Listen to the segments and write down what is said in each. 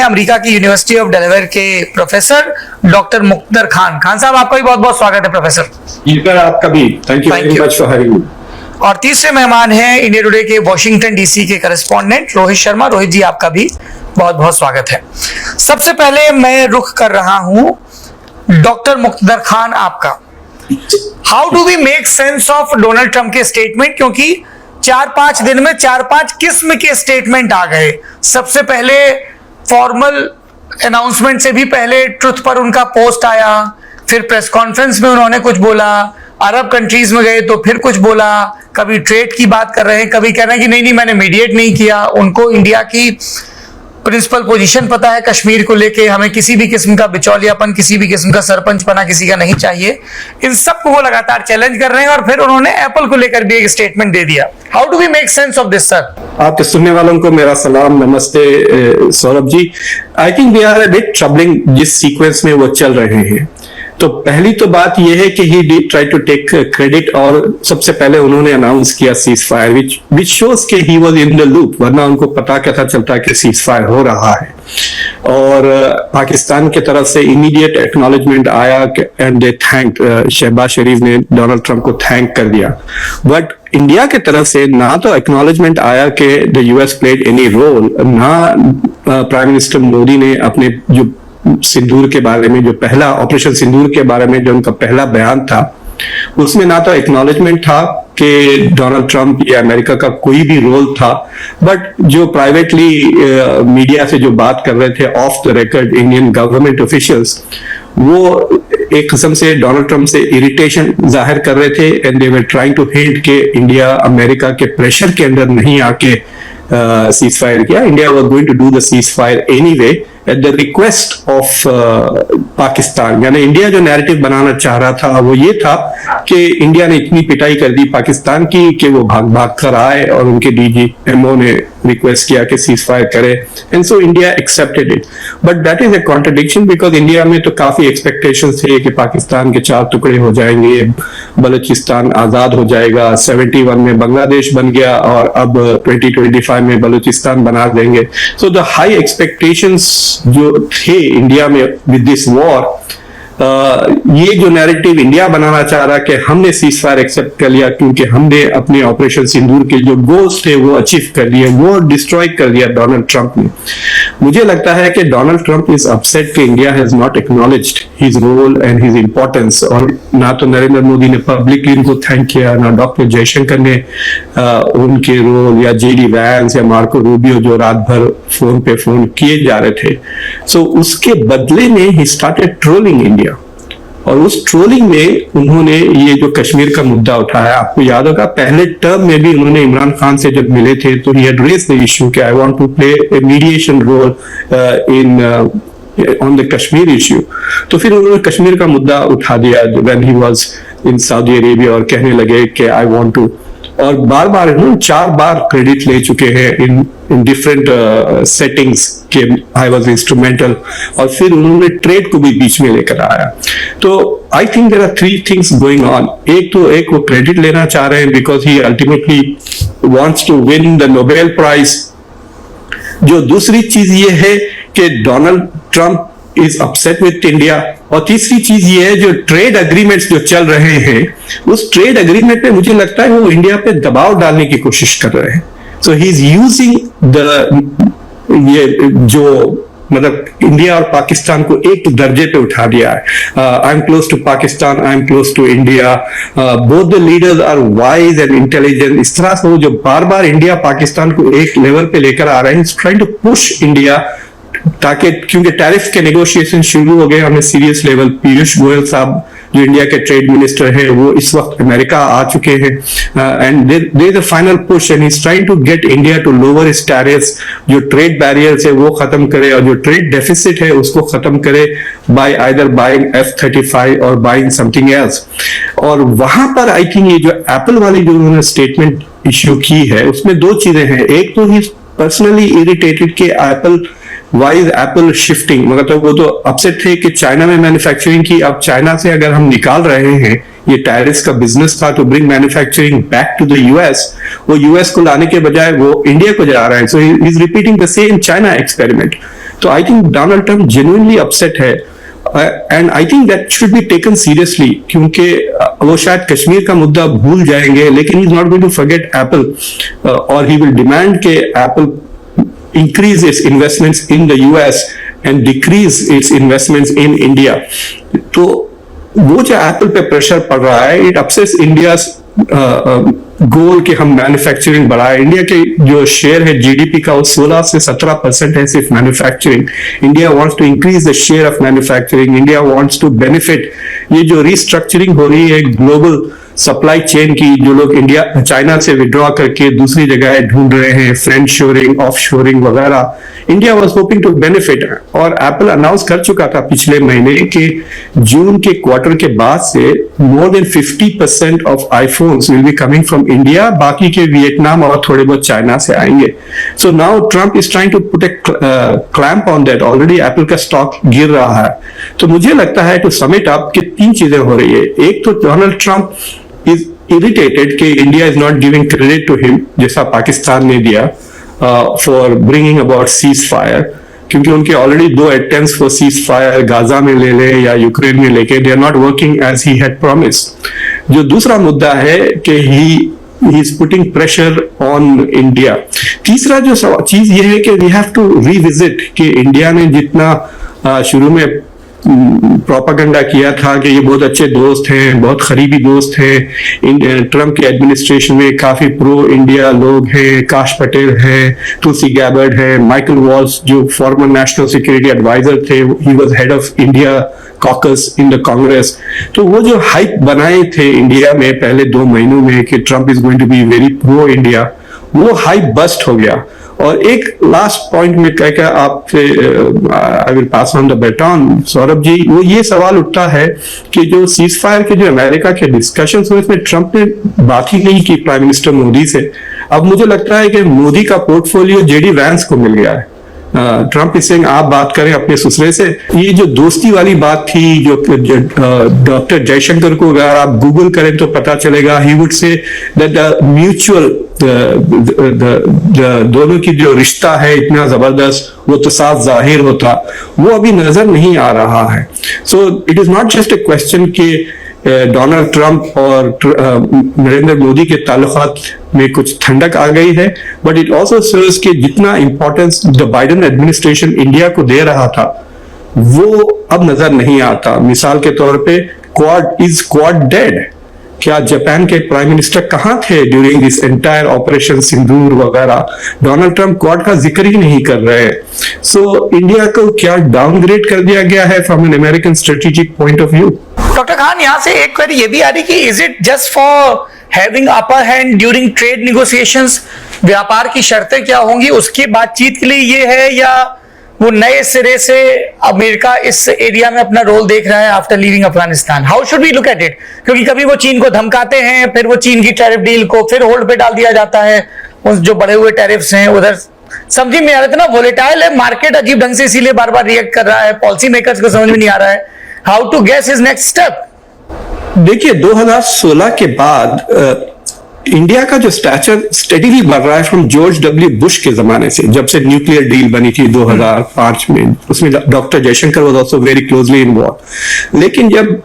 America की university of Delaware के professor doctor Mukhtar Khan. Khan साहब, आपका भी बहुत बहुत स्वागत है प्रोफेसर। आपका भी thank you very much for having me. और तीसरे मेहमान हैं इंडिया टुडे के वॉशिंगटन डीसी के करेस्पॉन्डेंट रोहित शर्मा। रोहित जी, आपका भी बहुत बहुत स्वागत है। सबसे पहले मैं रुख कर रहा हूं डॉक्टर मुख्तर खान आपका। How do we make sense of Donald Trump के स्टेटमेंट, क्योंकि 4-5 दिन में 4-5 किस्म के स्टेटमेंट आ गए। सबसे पहले फॉर्मल अनाउंसमेंट से भी पहले ट्रुथ पर उनका पोस्ट आया, फिर प्रेस कॉन्फ्रेंस में उन्होंने कुछ बोला, अरब कंट्रीज में गए तो फिर कुछ बोला, कभी ट्रेड की बात कर रहे हैं, कभी कह रहे हैं कि नहीं मैंने मीडिएट नहीं किया, उनको इंडिया की प्रिंसिपल पोजीशन पता है कश्मीर को लेके, हमें किसी भी किस्म का बिचौलियापन, किसी भी किस्म का सरपंच पना किसी का नहीं चाहिए। इन सबको वो लगातार चैलेंज कर रहे हैं और फिर उन्होंने एप्पल को लेकर भी एक स्टेटमेंट दे दिया। How do we make sense of this sir? आपके सुनने वालों को मेरा सलाम, नमस्ते Saurabh ji. I think we are a bit troubling जिस सीक्वेंस में वो चल रहे हैं। तो पहली तो बात यह है कि he did try to take credit, और सबसे पहले उन्होंने अनाउंस किया सीज फायर, विच शोज के ही वाज इन द लूप, वरना उनको पता कैसा चलता कि सीज फायर हो रहा है। और पाकिस्तान की तरफ से इमीडिएट एक्नॉलेजमेंट आया एंड दे थैंक, शहबाज शरीफ ने डोनाल्ड ट्रंप को थैंक कर दिया। बट इंडिया की तरफ से ना तो एक्नॉलेजमेंट आया कि the US played any role, ना प्राइम मिनिस्टर मोदी ने अपने जो सिंदूर के बारे में, जो पहला ऑपरेशन सिंदूर के बारे में जो उनका पहला बयान था, उसमें ना तो एक्नॉलेजमेंट था कि डोनाल्ड ट्रंप या अमेरिका का कोई भी रोल था। बट जो प्राइवेटली मीडिया से जो बात कर रहे थे of the record Indian government officials, वो एक किस्म से डोनाल्ड ट्रंप से इरिटेशन जाहिर कर रहे थे and they were trying to hint के इंडिया अमेरिका के प्रेशर के अंदर नहीं आके सीज फायर किया। India was going to do the ceasefire anyway at the request of Pakistan. यानी इंडिया जो नैरेटिव बनाना चाह रहा था वो ये था कि इंडिया ने इतनी पिटाई कर दी पाकिस्तान की कि वो भाग भाग कर आए और उनके डीजीएमओ ने रिक्वेस्ट किया कि सीज फायर करे, and so India accepted it. But that is a contradiction, because India में तो काफी एक्सपेक्टेशंस थे कि पाकिस्तान के 4 टुकड़े हो जाएंगे, बलूचिस्तान आजाद हो जाएगा, 71 में बांग्लादेश बन गया और अब 2025 में बलूचिस्तान बना देंगे। सो द हाई एक्सपेक्टेशंस जो थे इंडिया में विद दिस वॉर, ये जो नैरेटिव इंडिया बनाना चाह रहा कि हमने सीज फायर एक्सेप्ट कर लिया क्योंकि हमने अपने ऑपरेशन सिंदूर के जो गोल्स थे वो अचीव कर लिए, वो डिस्ट्रॉय कर दिया डोनाल्ड ट्रंप ने। मुझे लगता है कि डोनाल्ड ट्रंप इज अपसेट कि India has not acknowledged his role and his importance, और ना तो नरेंद्र मोदी ने पब्लिकली उनको थैंक किया, ना डॉक्टर जयशंकर ने उनके रोल, या जेडी वैंस या मार्को रूबियो जो रात भर फोन पे फोन किए जा रहे थे। सो उसके बदले में ही स्टार्टेड ट्रोलिंग इंडिया, और उस ट्रोलिंग में उन्होंने ये जो कश्मीर का मुद्दा उठाया, आपको याद होगा पहले टर्म में भी उन्होंने इमरान खान से जब मिले थे तो he had raised the issue कि I want to play a mediation role in on the Kashmir issue. तो फिर उन्होंने कश्मीर का मुद्दा उठा दिया when he was in Saudi Arabia और कहने लगे कि आई वांट टू, और बार बार 4 बार क्रेडिट ले चुके हैं इन डिफरेंट सेटिंग्स के आई वाज इंस्ट्रूमेंटल, और फिर उन्होंने ट्रेड को भी बीच में लेकर आया। तो I think there are 3 things going on. एक वो क्रेडिट लेना चाह रहे हैं because he ultimately wants to win the Nobel prize. जो दूसरी चीज ये है कि Donald Trump is upset with India, और तीसरी चीज ये है जो ट्रेड एग्रीमेंट्स जो चल रहे हैं, उस ट्रेड एग्रीमेंट पे मुझे लगता है वो इंडिया पे दबाव डालने की कोशिश कर रहे हैं। सो ही इज यूजिंग ये जो मतलब इंडिया और पाकिस्तान को एक दर्जे पे उठा दिया है। I am close to Pakistan, I am close to India, both the leaders are wise and intelligent. इस तरह से वो जो बार बार इंडिया पाकिस्तान को एक लेवल पे लेकर आ रहे हैं, ट्राइंग टू पुश इंडिया, ताकि क्योंकि टैरिफ के नेगोशिएशन शुरू हो गए हमें सीरियस लेवल। पीयूष गोयल साहब जो इंडिया के ट्रेड मिनिस्टर हैं वो इस वक्त अमेरिका आ चुके हैं, and there is a final push and he is trying to get India to lower his tariffs, जो ट्रेड बैरियर्स है वो खत्म करे और जो ट्रेड डेफिसिट है उसको खत्म करे बाय आइदर बाइंग F-35 और बाइंग समथिंग एल्स। और वहां पर आई थिंक ये जो एप्पल वाली जो उन्होंने स्टेटमेंट इश्यू की है उसमें 2 चीजें हैं। एक तो ही पर्सनली इरिटेटेड के Apple why is Apple shifting, मतलब वो तो अपसेट थे कि चाइना में मैन्युफैक्चरिंग की, अब चाइना से अगर हम निकाल रहे हैं, ये टैरिफ्स का बिजनेस था to bring manufacturing back to the US, वो यूएस को लाने के बजाय वो इंडिया को जा रहा है। So he is repeating the same China experiment. तो I think Donald Trump genuinely upset है and I think that should be taken seriously, क्योंकि वो शायद कश्मीर का मुद्दा भूल जाएंगे लेकिन he is not going to forget Apple, और ही विल डिमांड के Apple increase its investments in the US and decrease its investments in India. तो वो जो एप्पल पे प्रेशर पड़ रहा है, इट अपसेट्स इंडिया गोल कि हम मैन्युफैक्चरिंग बढ़ाए। इंडिया के जो शेयर है जीडीपी का वो 16 से 17% है सिर्फ manufacturing. India wants to increase the share of manufacturing, India wants to benefit. ये जो रिस्ट्रक्चरिंग हो रही है ग्लोबल सप्लाई चेन की, जो लोग इंडिया चाइना से विड्रॉ करके दूसरी जगह ढूंढ रहे हैं, फ्रेंड शोरिंग, ऑफ शोरिंग वगैरह, India was hoping to benefit. और एप्पल अनाउंस कर चुका था पिछले महीने कि जून के क्वार्टर के बाद से more than 50% of iPhones will be coming from India, बाकी के वियतनाम और थोड़े बहुत चाइना से आएंगे। So now Trump is trying to put a clamp on that. Already Apple का स्टॉक गिर रहा है। तो मुझे लगता है टू समिट अप कि 3 चीजें हो रही है। एक तो डोनाल्ड ट्रम्प is irritated कि India is not giving credit to him जैसा पाकिस्तान ने दिया for bringing about ceasefire, क्योंकि उनके already 2 attempts for ceasefire Gaza में ले ले या यूक्रेन में लेके they are not working as he had promised। जो दूसरा मुद्दा है कि he is putting pressure on India। तीसरा जो चीज ये है कि we have to revisit कि इंडिया ने जितना शुरू में प्रोपागेंडा किया था कि ये बहुत अच्छे दोस्त हैं, बहुत करीबी दोस्त हैं, ट्रम्प के एडमिनिस्ट्रेशन में काफी प्रो इंडिया लोग हैं, काश पटेल है, तुलसी गैबर्ड है, माइकल वॉल्स जो फॉर्मर नेशनल सिक्योरिटी एडवाइजर थे, he was head of India caucus in the Congress. तो वो जो हाइप बनाए थे इंडिया में पहले 2 महीनों में कि Trump is going to be very pro India, वो हाइप बस्ट हो गया। और एक लास्ट पॉइंट में कहकर आपसे I will pass on the baton Saurabh ji, वो ये सवाल उठता है कि जो सीज फायर के जो अमेरिका के डिस्कशंस हुए इसमें ट्रम्प ने बात ही नहीं की प्राइम मिनिस्टर मोदी से। अब मुझे लगता है कि मोदी का पोर्टफोलियो जेडी वैंस को मिल गया है। ट्रम्प इज सेइंग आप बात करें अपने ससुरे से। ये जो दोस्ती वाली बात थी जो डॉक्टर जयशंकर को अगर आप गूगल करें तो पता चलेगा, he would say that the mutual दोनों की जो रिश्ता है इतना जबरदस्त, वो तो साफ जाहिर होता, वो अभी नजर नहीं आ रहा है। So it is not just a question कि डोनाल्ड ट्रंप और नरेंद्र मोदी के ताल्लुकात में कुछ ठंडक आ गई है, बट इट ऑल्सो सर्व्स कि जितना importance the Biden administration India को दे रहा था वो अब नजर नहीं आता। मिसाल के तौर पे क्वाड डेड? क्या जापान के प्राइम मिनिस्टर कहां थे ड्यूरिंग दिस एंटायर ऑपरेशन सिंदूर वगैरह? डोनाल्ड ट्रंप क्वाड का जिक्र ही नहीं कर रहे हैं। सो इंडिया को क्या डाउनग्रेड कर दिया गया है from an American strategic point of view? Doctor Khan, यहां से एक क्वेरी ये भी आ रही कि is it just for having upper hand during trade negotiations? व्यापार की शर्तें क्या होंगी उसकी बातचीत के लिए ये है, या वो नए सिरे से अमेरिका इस एरिया में अपना रोल देख रहा है after leaving Afghanistan? How should we look at it? क्योंकि कभी वो चीन को धमकाते हैं, फिर वो चीन की टैरिफ डील को फिर होल्ड पे डाल दिया जाता है, उस जो बढ़े हुए टैरिफ्स हैं उधर समझ में आ रहा है। इतना वोलेटाइल है मार्केट, अजीब ढंग से इसीलिए बार बार रिएक्ट कर रहा है, पॉलिसी मेकर्स को समझ में नहीं आ रहा है how to guess his next step. देखिए 2016 के बाद इंडिया का जो स्टैचर स्टेडीली बढ़ रहा है फ्रॉम जॉर्ज डब्ल्यू बुश के जमाने से, जब से न्यूक्लियर डील बनी थी 2005 में, उसमें doctor Jaishankar was also very closely involve. लेकिन जब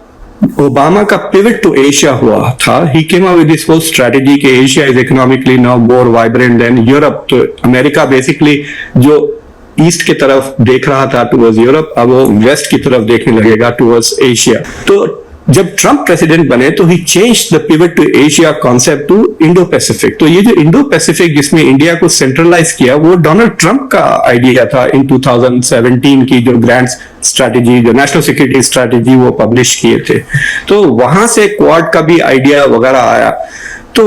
ओबामा का पिवट टू एशिया हुआ था, he came up with this whole strategy कि Asia is economically now more vibrant than Europe. तो अमेरिका बेसिकली जो ईस्ट की तरफ देख रहा था टुवर्ड्स यूरोप, अब वो वेस्ट की तरफ देखने लगेगा टुवर्ड्स एशिया। तो जब ट्रंप प्रेसिडेंट बने तो he change the pivot to Asia concept to Indo Pacific. तो ये जो इंडो पैसिफिक जिसमें इंडिया को सेंट्रलाइज किया, वो डोनाल्ड ट्रंप का आइडिया था। इन 2017 की जो ग्रैंड स्ट्रैटेजी, जो नेशनल सिक्योरिटी स्ट्रैटेजी वो पब्लिश किए थे, तो वहां से क्वाड का भी आइडिया वगैरह आया। तो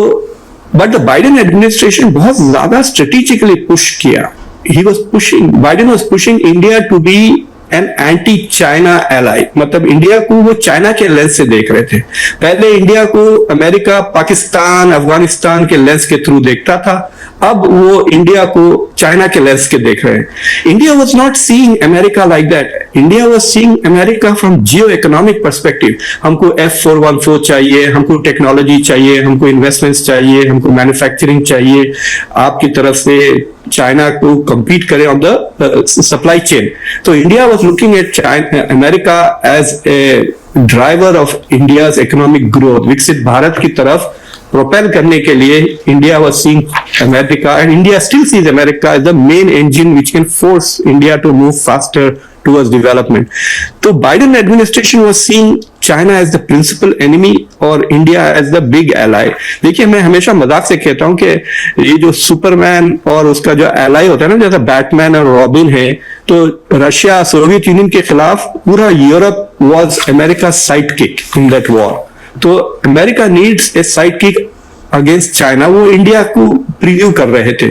बट द बाइडेन एडमिनिस्ट्रेशन बहुत ज्यादा स्ट्रेटेजिकली पुश किया। Biden was pushing India to be an anti China ally, मतलब इंडिया को वो चाइना के लेंस से देख रहे थे। पहले इंडिया को अमेरिका, पाकिस्तान, अफगानिस्तान के लेंस के थ्रू देखता था, अब वो इंडिया को चाइना के लेंस के देख रहे हैं। India was not seeing America like that, India was seeing America from Jio economic perspective. हमको F414 चाहिए, हमको टेक्नोलॉजी चाहिए, हमको इन्वेस्टमेंट्स चाहिए, हमको मैन्युफैक्चरिंग चाहिए, आपकी तरफ से चाइना को compete करे on the supply chain. So India was looking at China, America as a driver of India's economic growth. विकसित भारत की तरफ propel करने के लिए India was seeing America, and India still sees America as the main engine which can force India to move faster towards development. तो Biden administration was seeing China as the principal enemy और India as the big ally. देखिए, मैं हमेशा मजाक से कहता हूं कि ये जो सुपरमैन और उसका जो एलाई होता है ना, जैसा बैटमैन और रॉबिन है, तो रशिया सोवियत यूनियन के खिलाफ पूरा Europe was America side kick in that war. तो America needs a side kick against China, वो इंडिया को प्रीव्यू कर रहे थे।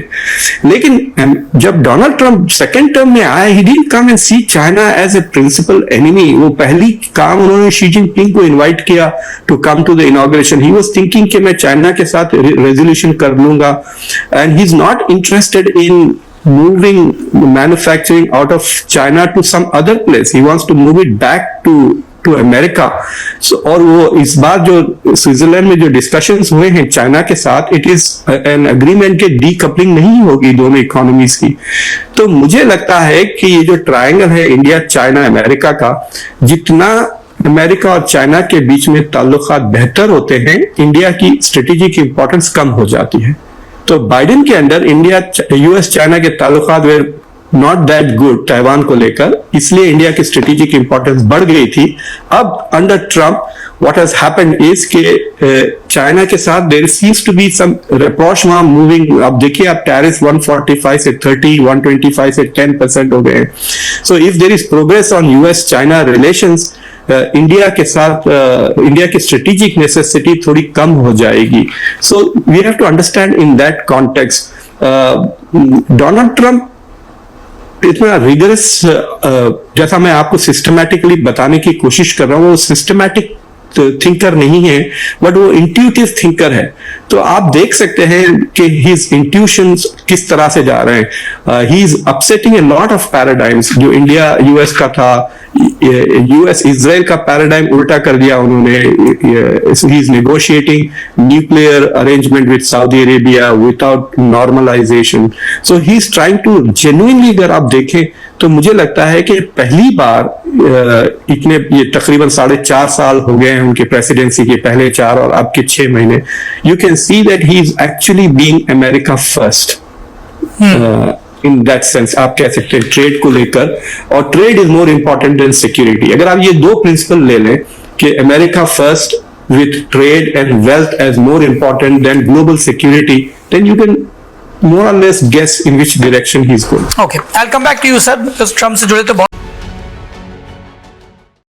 लेकिन जब डोनाल्ड ट्रंप सेकेंड टर्म में आए, he didn't come and see China as a principal enemy. वो पहली काम उन्होंने शी जिनपिंग को इनवाइट किया to come to the inauguration. He was thinking कि मैं चाइना के साथ रेजोल्यूशन कर लूंगा, and he is not interested in moving manufacturing out of China to some other place. He wants to move it back to America. और वो इस बार जो स्विट्जरलैंड में जो डिस्कशंस हुए हैं चाइना के साथ, इट इज एन अग्रीमेंट के डीकपलिंग नहीं होगी दोनों इकोनॉमीज की। तो मुझे लगता है कि ये जो ट्रायंगल है इंडिया चाइना अमेरिका का, जितना अमेरिका और चाइना के बीच में ताल्लुकात बेहतर होते हैं, इंडिया की स्ट्रेटेजिक इंपॉर्टेंस कम हो जाती है। तो बाइडेन के अंदर इंडिया यूएस चाइना के ताल्लुकात वे नॉट दैट गुड ताइवान को लेकर, इसलिए इंडिया की स्ट्रेटेजिक इंपॉर्टेंस बढ़ गई थी। अब under Trump what has happened is के चाइना के साथ there seems to be some rapprochement moving. अब देखिए, आप टैरिफ 145 से 30, 125 से 10% हो गए। So if there is progress on US China relations, India के साथ इंडिया की स्ट्रेटेजिक नेसेसिटी थोड़ी कम हो जाएगी। So we have to understand in that context Donald Trump इतना रिगरस, जैसा मैं आपको सिस्टमैटिकली बताने की कोशिश कर रहा हूं, वो सिस्टमैटिक थिंकर नहीं है, बट वो इंट्यूटिव थिंकर है। तो आप देख सकते हैं कि हिज इंट्यूशंस किस तरह से जा रहे हैं। He is upsetting a lot of paradigms. जो इंडिया यूएस का था, यूएस इजराइल का पैराडाइम उल्टा कर दिया उन्होंने। He is negotiating nuclear arrangement with Saudi Arabia without normalisation. So he is trying to genuinely, अगर आप देखें तो मुझे लगता है कि पहली बार इतने ये तकरीबन 4.5 साल हो गए हैं उनके प्रेसिडेंसी के, पहले 4 और अब के 6 महीने, you can see that he is actually being America first in that sense. आप कह सकते हैं ट्रेड को लेकर, और trade is more important than security. अगर आप ये 2 प्रिंसिपल ले लें कि America first with trade and wealth as more important than global security, then you can more or less guess in which direction he's going. Okay, I'll come back to you, sir, because Trump से जुड़े तो बहुत